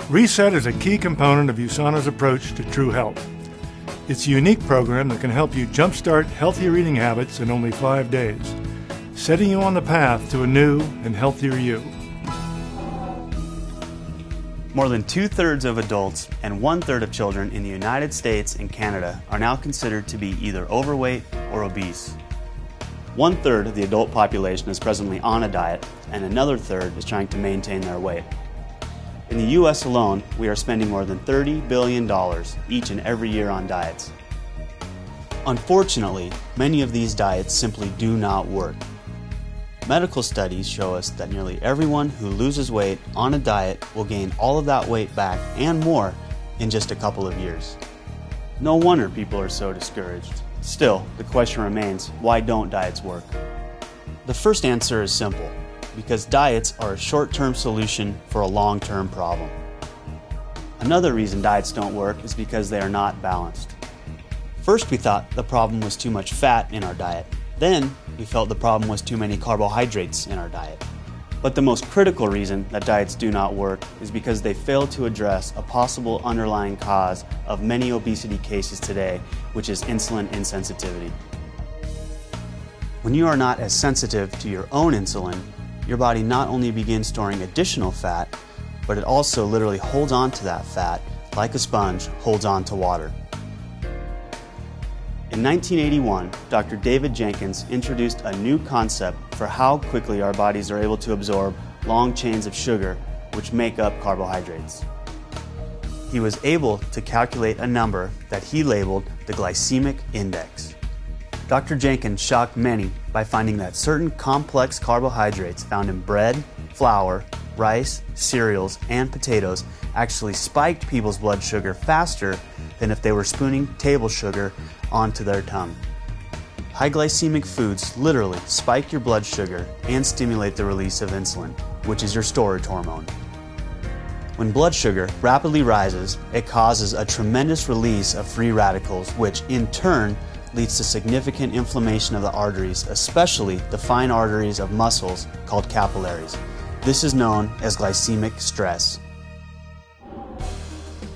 Reset is a key component of USANA's approach to true health. It's a unique program that can help you jumpstart healthier eating habits in only 5 days, setting you on the path to a new and healthier you. More than 2/3 of adults and 1/3 of children in the United States and Canada are now considered to be either overweight or obese. 1/3 of the adult population is presently on a diet, and another third is trying to maintain their weight. In the U.S. alone, we are spending more than $30 billion each and every year on diets. Unfortunately, many of these diets simply do not work. Medical studies show us that nearly everyone who loses weight on a diet will gain all of that weight back and more in just a couple of years. No wonder people are so discouraged. Still, the question remains, why don't diets work? The first answer is simple. Because diets are a short-term solution for a long-term problem. Another reason diets don't work is because they are not balanced. First, we thought the problem was too much fat in our diet. Then, we felt the problem was too many carbohydrates in our diet. But the most critical reason that diets do not work is because they fail to address a possible underlying cause of many obesity cases today, which is insulin insensitivity. When you are not as sensitive to your own insulin, your body not only begins storing additional fat, but it also literally holds on to that fat like a sponge holds on to water. In 1981, Dr. David Jenkins introduced a new concept for how quickly our bodies are able to absorb long chains of sugar, which make up carbohydrates. He was able to calculate a number that he labeled the glycemic index. Dr. Jenkins shocked many by finding that certain complex carbohydrates found in bread, flour, rice, cereals, and potatoes actually spiked people's blood sugar faster than if they were spooning table sugar onto their tongue. High glycemic foods literally spike your blood sugar and stimulate the release of insulin, which is your storage hormone. When blood sugar rapidly rises, it causes a tremendous release of free radicals, which in turn leads to significant inflammation of the arteries, especially the fine arteries of muscles called capillaries. This is known as glycemic stress.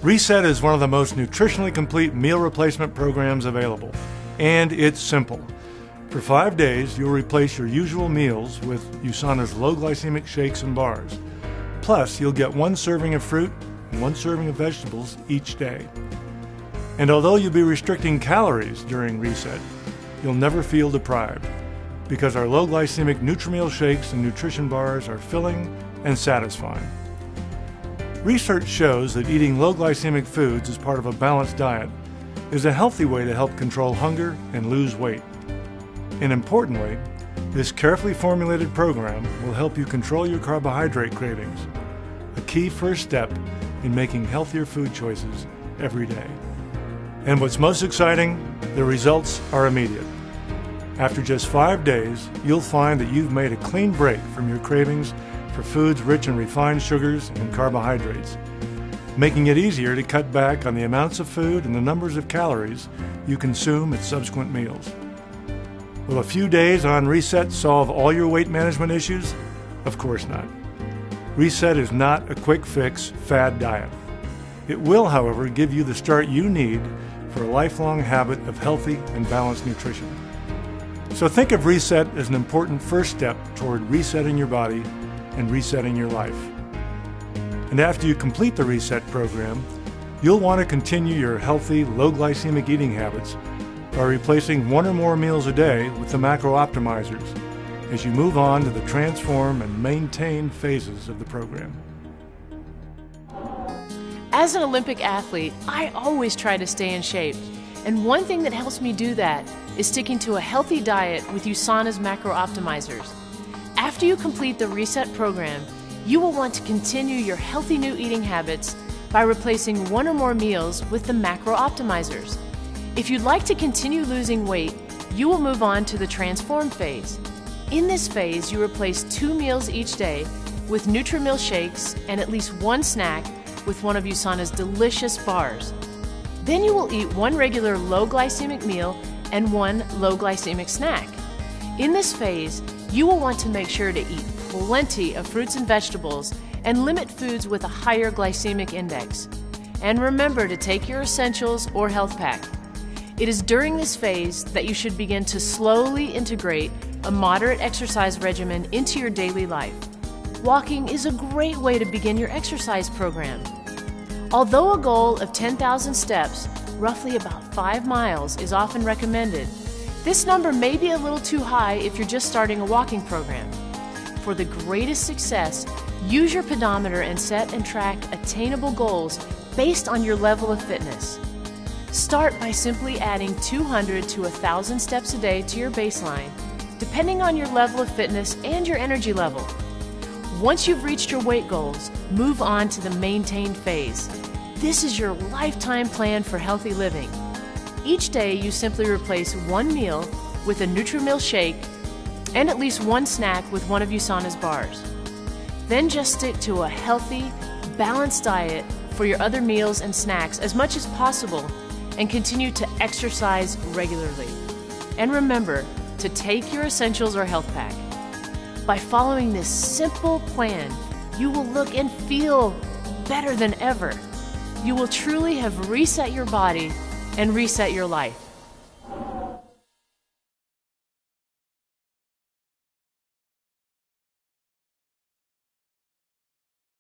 Reset is one of the most nutritionally complete meal replacement programs available, and it's simple. For 5 days, you'll replace your usual meals with USANA's low glycemic shakes and bars. Plus, you'll get 1 serving of fruit and 1 serving of vegetables each day. And although you'll be restricting calories during Reset, you'll never feel deprived because our low glycemic Nutrimeal shakes and nutrition bars are filling and satisfying. Research shows that eating low glycemic foods as part of a balanced diet is a healthy way to help control hunger and lose weight. And importantly, this carefully formulated program will help you control your carbohydrate cravings, a key first step in making healthier food choices every day. And what's most exciting, the results are immediate. After just 5 days, you'll find that you've made a clean break from your cravings for foods rich in refined sugars and carbohydrates, making it easier to cut back on the amounts of food and the numbers of calories you consume at subsequent meals. Will a few days on Reset solve all your weight management issues? Of course not. Reset is not a quick fix fad diet. It will, however, give you the start you need for a lifelong habit of healthy and balanced nutrition. So think of Reset as an important first step toward resetting your body and resetting your life. And after you complete the Reset program, you'll want to continue your healthy, low glycemic eating habits by replacing 1 or more meals a day with the macro optimizers as you move on to the transform and maintain phases of the program. As an Olympic athlete, I always try to stay in shape. And one thing that helps me do that is sticking to a healthy diet with USANA's macro optimizers. After you complete the Reset program, you will want to continue your healthy new eating habits by replacing 1 or more meals with the macro optimizers. If you'd like to continue losing weight, you will move on to the transform phase. In this phase, you replace 2 meals each day with Nutrimeal shakes and at least 1 snack with one of USANA's delicious bars. Then you will eat 1 regular low glycemic meal and 1 low glycemic snack. In this phase, you will want to make sure to eat plenty of fruits and vegetables and limit foods with a higher glycemic index. And remember to take your essentials or health pack. It is during this phase that you should begin to slowly integrate a moderate exercise regimen into your daily life. Walking is a great way to begin your exercise program. Although a goal of 10,000 steps, roughly about 5 miles, is often recommended, this number may be a little too high if you're just starting a walking program. For the greatest success, use your pedometer and set and track attainable goals based on your level of fitness. Start by simply adding 200 to 1,000 steps a day to your baseline, depending on your level of fitness and your energy level. Once you've reached your weight goals, move on to the maintain phase. This is your lifetime plan for healthy living. Each day, you simply replace one meal with a Nutri-Mill shake and at least one snack with one of USANA's bars. Then just stick to a healthy, balanced diet for your other meals and snacks as much as possible, and continue to exercise regularly. And remember to take your essentials or health pack. By following this simple plan, you will look and feel better than ever. You will truly have reset your body and reset your life.